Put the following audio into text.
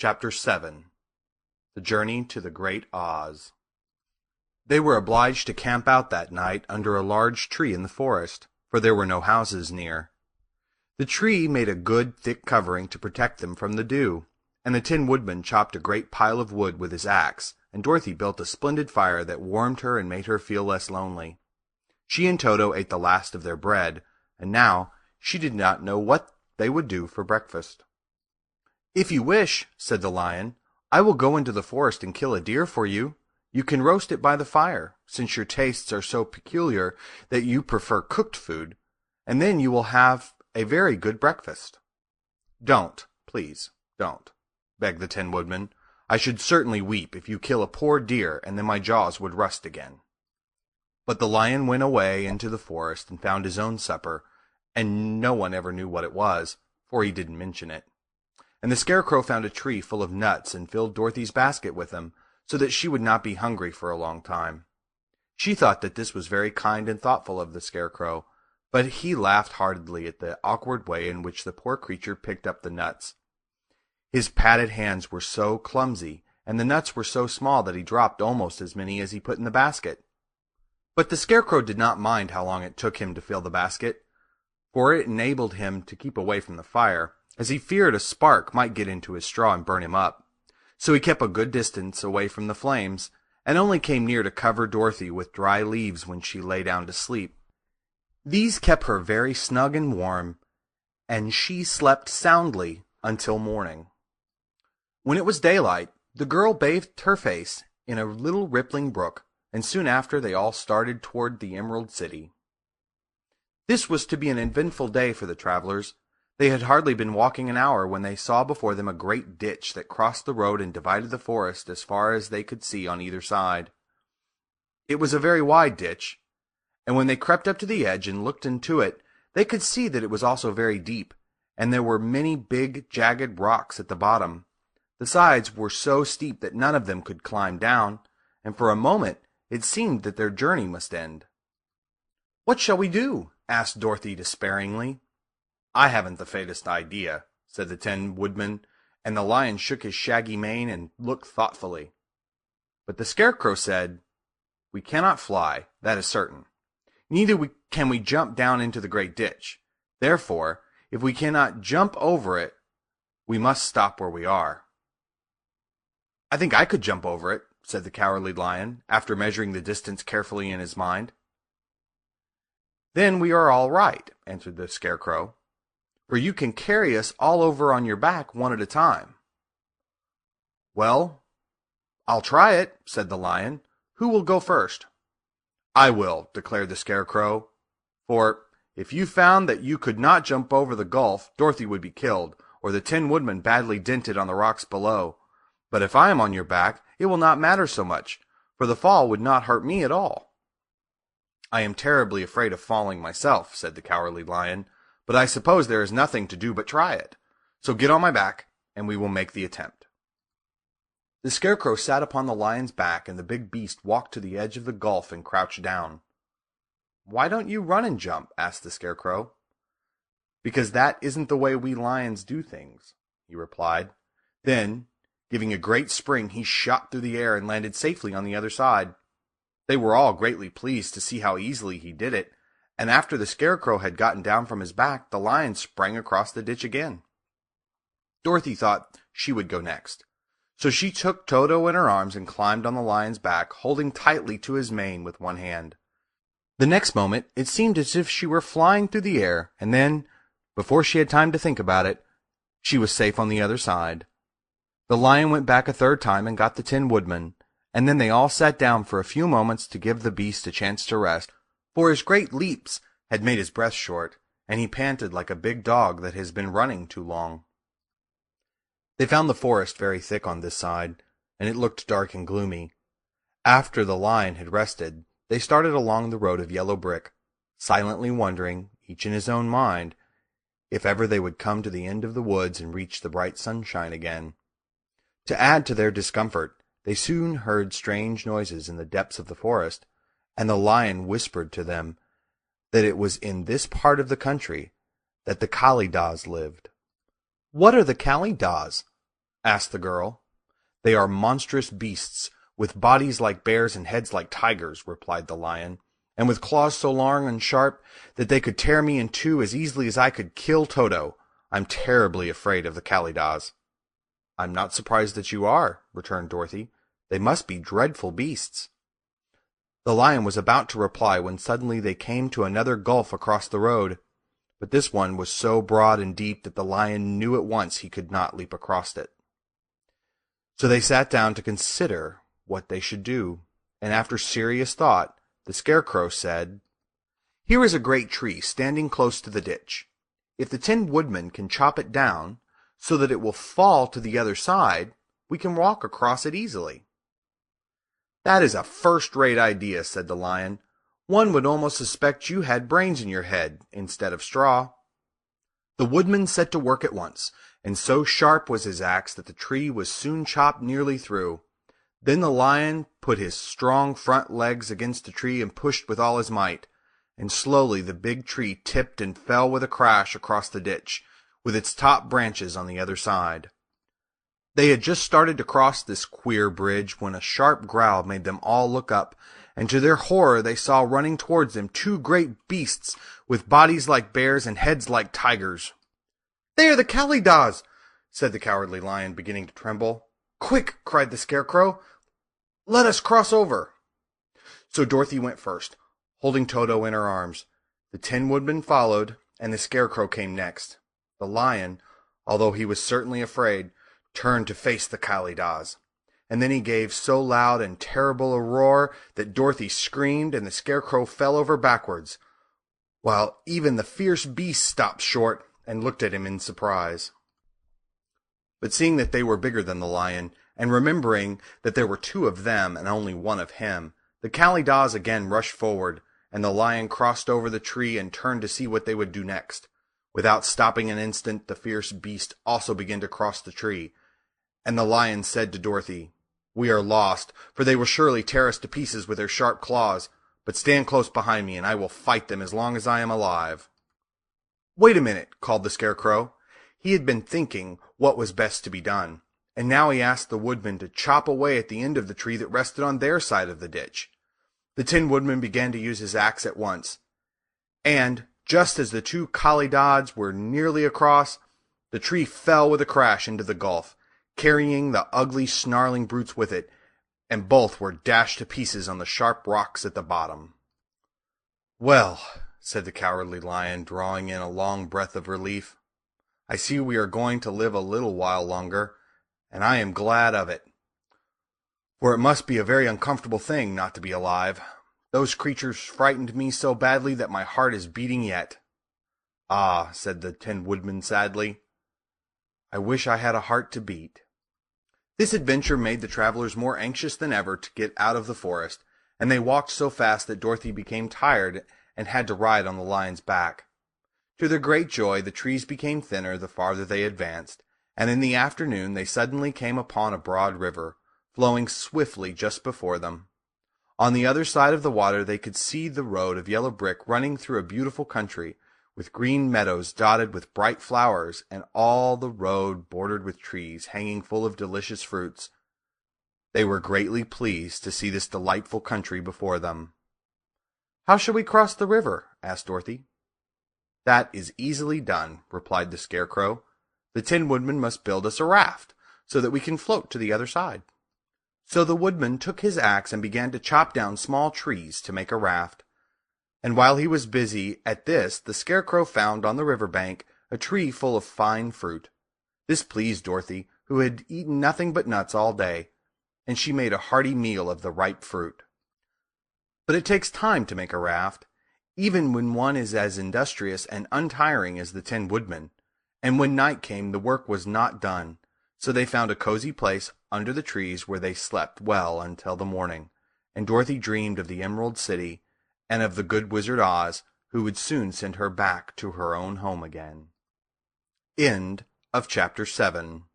Chapter 7. The Journey to the Great Oz. They were obliged to camp out that night under a large tree in the forest, for there were no houses near. The tree made a good thick covering to protect them from the dew, and the Tin Woodman chopped a great pile of wood with his axe, and Dorothy built a splendid fire that warmed her and made her feel less lonely. She and Toto ate the last of their bread, and now she did not know what they would do for breakfast. "If you wish," said the Lion, "I will go into the forest and kill a deer for you. You can roast it by the fire, since your tastes are so peculiar that you prefer cooked food, and then you will have a very good breakfast." "Don't, please, don't," begged the Tin Woodman. "I should certainly weep if you kill a poor deer, and then my jaws would rust again." But the Lion went away into the forest and found his own supper, and no one ever knew what it was, for he didn't mention it. And the Scarecrow found a tree full of nuts and filled Dorothy's basket with them, so that she would not be hungry for a long time. She thought that this was very kind and thoughtful of the Scarecrow, but he laughed heartily at the awkward way in which the poor creature picked up the nuts. His padded hands were so clumsy, and the nuts were so small that he dropped almost as many as he put in the basket. But the Scarecrow did not mind how long it took him to fill the basket, for it enabled him to keep away from the fire, as he feared a spark might get into his straw and burn him up. So he kept a good distance away from the flames, and only came near to cover Dorothy with dry leaves when she lay down to sleep. These kept her very snug and warm, and she slept soundly until morning. When it was daylight, the girl bathed her face in a little rippling brook, and soon after they all started toward the Emerald City. This was to be an eventful day for the travelers. They had hardly been walking an hour when they saw before them a great ditch that crossed the road and divided the forest as far as they could see on either side. It was a very wide ditch, and when they crept up to the edge and looked into it, they could see that it was also very deep, and there were many big, jagged rocks at the bottom. The sides were so steep that none of them could climb down, and for a moment it seemed that their journey must end. "What shall we do?" asked Dorothy despairingly. "I haven't the faintest idea," said the Tin Woodman, and the Lion shook his shaggy mane and looked thoughtfully. But the Scarecrow said, "We cannot fly, that is certain. Neither can we jump down into the great ditch. Therefore, if we cannot jump over it, we must stop where we are." "I think I could jump over it," said the Cowardly Lion, after measuring the distance carefully in his mind. "Then we are all right," answered the Scarecrow, "for you can carry us all over on your back one at a time." "Well, I'll try it," said the Lion. "Who will go first?" "I will," declared the Scarecrow, "for if you found that you could not jump over the gulf, Dorothy would be killed, or the Tin Woodman badly dented on the rocks below. But if I am on your back, it will not matter so much, for the fall would not hurt me at all." "I am terribly afraid of falling myself," said the Cowardly Lion, "but I suppose there is nothing to do but try it. So get on my back, and we will make the attempt." The Scarecrow sat upon the Lion's back, and the big beast walked to the edge of the gulf and crouched down. "Why don't you run and jump?" asked the Scarecrow. "Because that isn't the way we lions do things," he replied. Then, giving a great spring, he shot through the air and landed safely on the other side. They were all greatly pleased to see how easily he did it, and after the Scarecrow had gotten down from his back, the Lion sprang across the ditch again. Dorothy thought she would go next, so she took Toto in her arms and climbed on the Lion's back, holding tightly to his mane with one hand. The next moment it seemed as if she were flying through the air, and then, before she had time to think about it, she was safe on the other side. The Lion went back a third time and got the Tin Woodman, and then they all sat down for a few moments to give the beast a chance to rest, for his great leaps had made his breath short, and he panted like a big dog that has been running too long. They found the forest very thick on this side, and it looked dark and gloomy. After the Lion had rested, they started along the road of yellow brick, silently wondering, each in his own mind, if ever they would come to the end of the woods and reach the bright sunshine again. To add to their discomfort, they soon heard strange noises in the depths of the forest, and the Lion whispered to them that it was in this part of the country that the Kalidahs lived. "What are the Kalidahs?" asked the girl. "They are monstrous beasts, with bodies like bears and heads like tigers," replied the lion, "and with claws so long and sharp that they could tear me in two as easily as I could kill Toto. I'm terribly afraid of the Kalidahs." "I'm not surprised that you are," returned Dorothy. "They must be dreadful beasts." The lion was about to reply when suddenly they came to another gulf across the road, but this one was so broad and deep that the lion knew at once he could not leap across it. So they sat down to consider what they should do, and after serious thought, the Scarecrow said, "Here is a great tree standing close to the ditch. If the Tin Woodman can chop it down so that it will fall to the other side, we can walk across it easily." "That is a first-rate idea," said the lion. "One would almost suspect you had brains in your head instead of straw." The woodman set to work at once, and so sharp was his axe that the tree was soon chopped nearly through. Then the lion put his strong front legs against the tree and pushed with all his might, and slowly the big tree tipped and fell with a crash across the ditch, with its top branches on the other side. They had just started to cross this queer bridge when a sharp growl made them all look up, and to their horror they saw running towards them two great beasts with bodies like bears and heads like tigers. "They are the Kalidahs," said the Cowardly Lion, beginning to tremble. "Quick!" cried the Scarecrow. "Let us cross over." So Dorothy went first, holding Toto in her arms. The Tin Woodman followed, and the Scarecrow came next. The lion, although he was certainly afraid, turned to face the Kalidahs, and then he gave so loud and terrible a roar that Dorothy screamed and the Scarecrow fell over backwards, while even the fierce beast stopped short and looked at him in surprise. But seeing that they were bigger than the lion, and remembering that there were two of them and only one of him, the Kalidahs again rushed forward, and the lion crossed over the tree and turned to see what they would do next. Without stopping an instant, the fierce beast also began to cross the tree, and the lion said to Dorothy, "We are lost, for they will surely tear us to pieces with their sharp claws, but stand close behind me and I will fight them as long as I am alive." "Wait a minute," called the Scarecrow. He had been thinking what was best to be done, and now he asked the Woodman to chop away at the end of the tree that rested on their side of the ditch. The Tin Woodman began to use his axe at once, and just as the two Kalidahs were nearly across, the tree fell with a crash into the gulf, carrying the ugly, snarling brutes with it, and both were dashed to pieces on the sharp rocks at the bottom. "Well," said the Cowardly Lion, drawing in a long breath of relief, "I see we are going to live a little while longer, and I am glad of it, for it must be a very uncomfortable thing not to be alive. Those creatures frightened me so badly that my heart is beating yet." "Ah," said the Tin Woodman sadly, "I wish I had a heart to beat." This adventure made the travelers more anxious than ever to get out of the forest, and they walked so fast that Dorothy became tired and had to ride on the lion's back. To their great joy, the trees became thinner the farther they advanced, and in the afternoon they suddenly came upon a broad river, flowing swiftly just before them. On the other side of the water they could see the road of yellow brick running through a beautiful country, with green meadows dotted with bright flowers, and all the road bordered with trees hanging full of delicious fruits. They were greatly pleased to see this delightful country before them. "How shall we cross the river?" asked Dorothy. "That is easily done," replied the Scarecrow. "The Tin Woodman must build us a raft, so that we can float to the other side." So the Woodman took his axe and began to chop down small trees to make a raft. And while he was busy at this, the Scarecrow found on the river bank a tree full of fine fruit. This pleased Dorothy, who had eaten nothing but nuts all day, and she made a hearty meal of the ripe fruit. But it takes time to make a raft, even when one is as industrious and untiring as the Tin Woodman, and when night came the work was not done, so they found a cozy place under the trees where they slept well until the morning, and Dorothy dreamed of the Emerald City, and of the good Wizard Oz, who would soon send her back to her own home again. End of Chapter 7.